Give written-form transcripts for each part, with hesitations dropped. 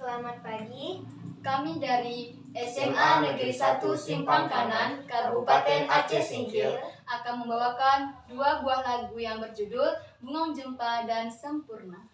Selamat pagi. Kami dari SMA Negeri 1 Simpang Kanan, Kabupaten Aceh Singkil, akan membawakan dua buah lagu yang berjudul Bungong Jempa dan Sempurna.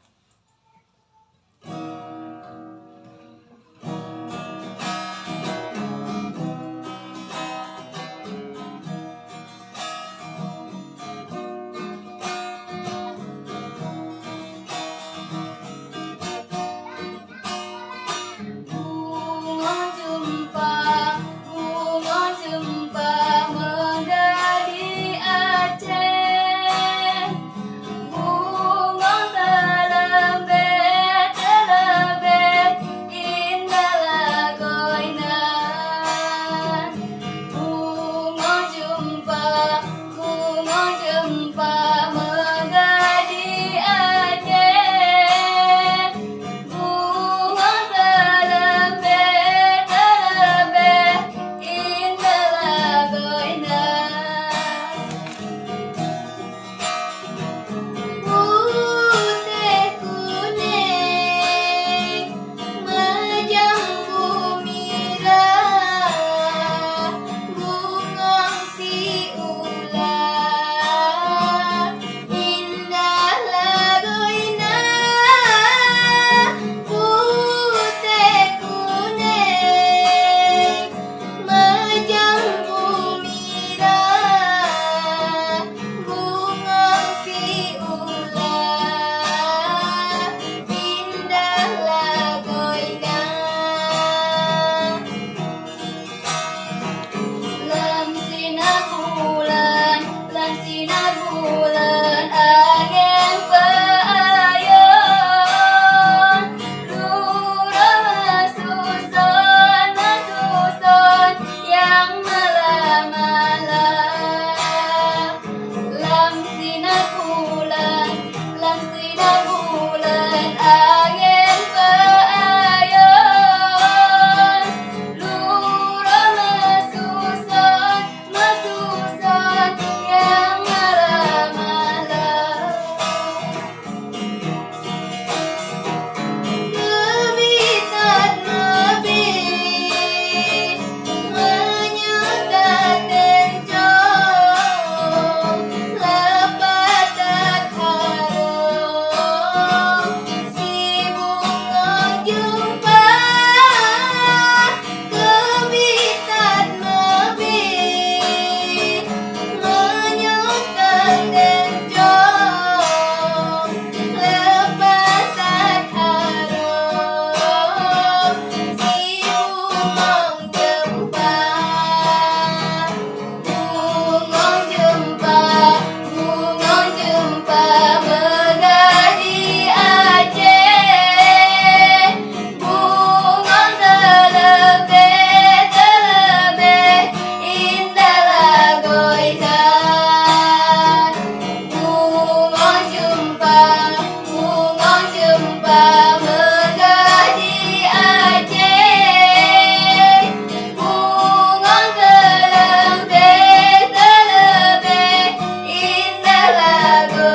Indah lagu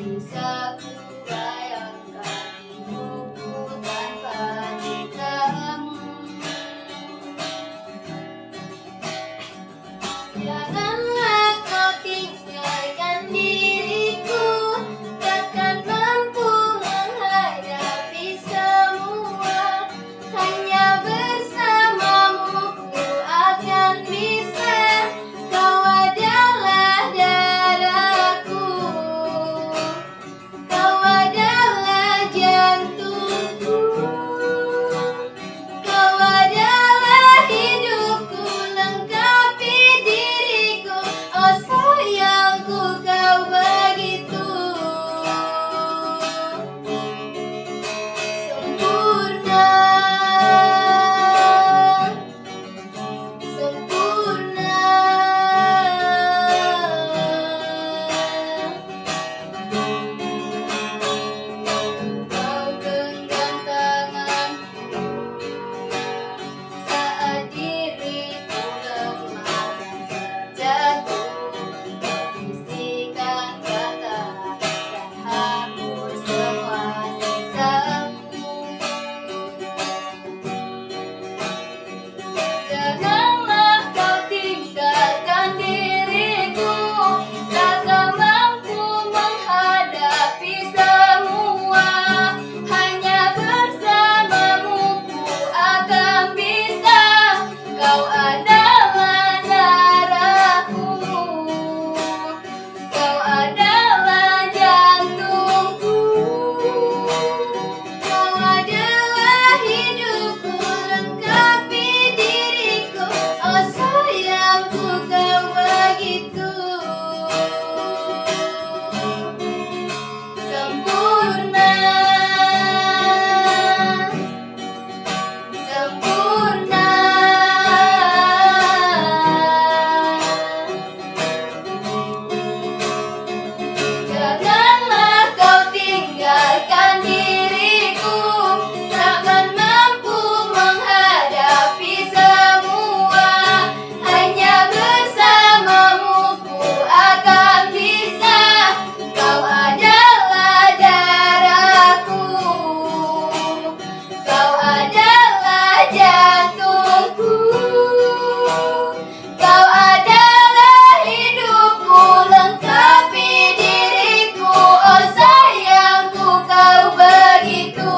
bisa ku bayangkan hidupku tanpa cintamu. Janganlah kau tinggalkan diriku, takkan mampu menghadapi semua. Hanya bersamamu ku akan bisa. Kau adalah darahku, kau adalah jantungku, kau adalah hidupku, lengkapi diriku. Oh sayangku, kau begitu sempurna, sempurna. Kau genggam tanganku saat diriku lemah dan terjatuh. Kau bisikan kata dan hapus semua sisamu. Janganlah kau tinggalkan diriku, takkan mampu menghadapi semua. Hanya bersamamu ku akan bisa. Kau adalah darahku, kau adalah jantungku, kau adalah hidupku, lengkapi diriku. Oh sayangku, kau begitu sempurna, sempurna. Janganlah kau tinggalkan diriku, takkan mampu menghadapi semua. Hanya bersamamu ku akan bisa. Kau adalah darahku, kau adalah jantungku, kau adalah hidupku, lengkapi diriku. Oh sayangku, kau begitu.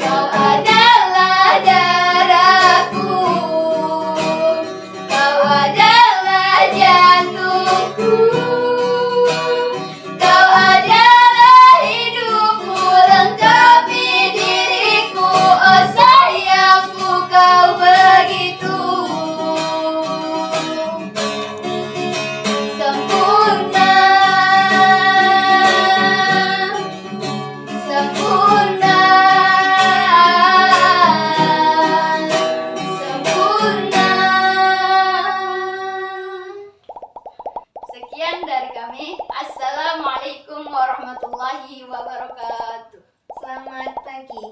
Kau adalah darahku, kau adalah jantungku, kau adalah hidupku, lengkapi diriku. Oh sayangku, kau begitu sempurna, sempurna, sempurna. Sekian dari kami. Assalamualaikum warahmatullahi wabarakatuh. Selamat pagi.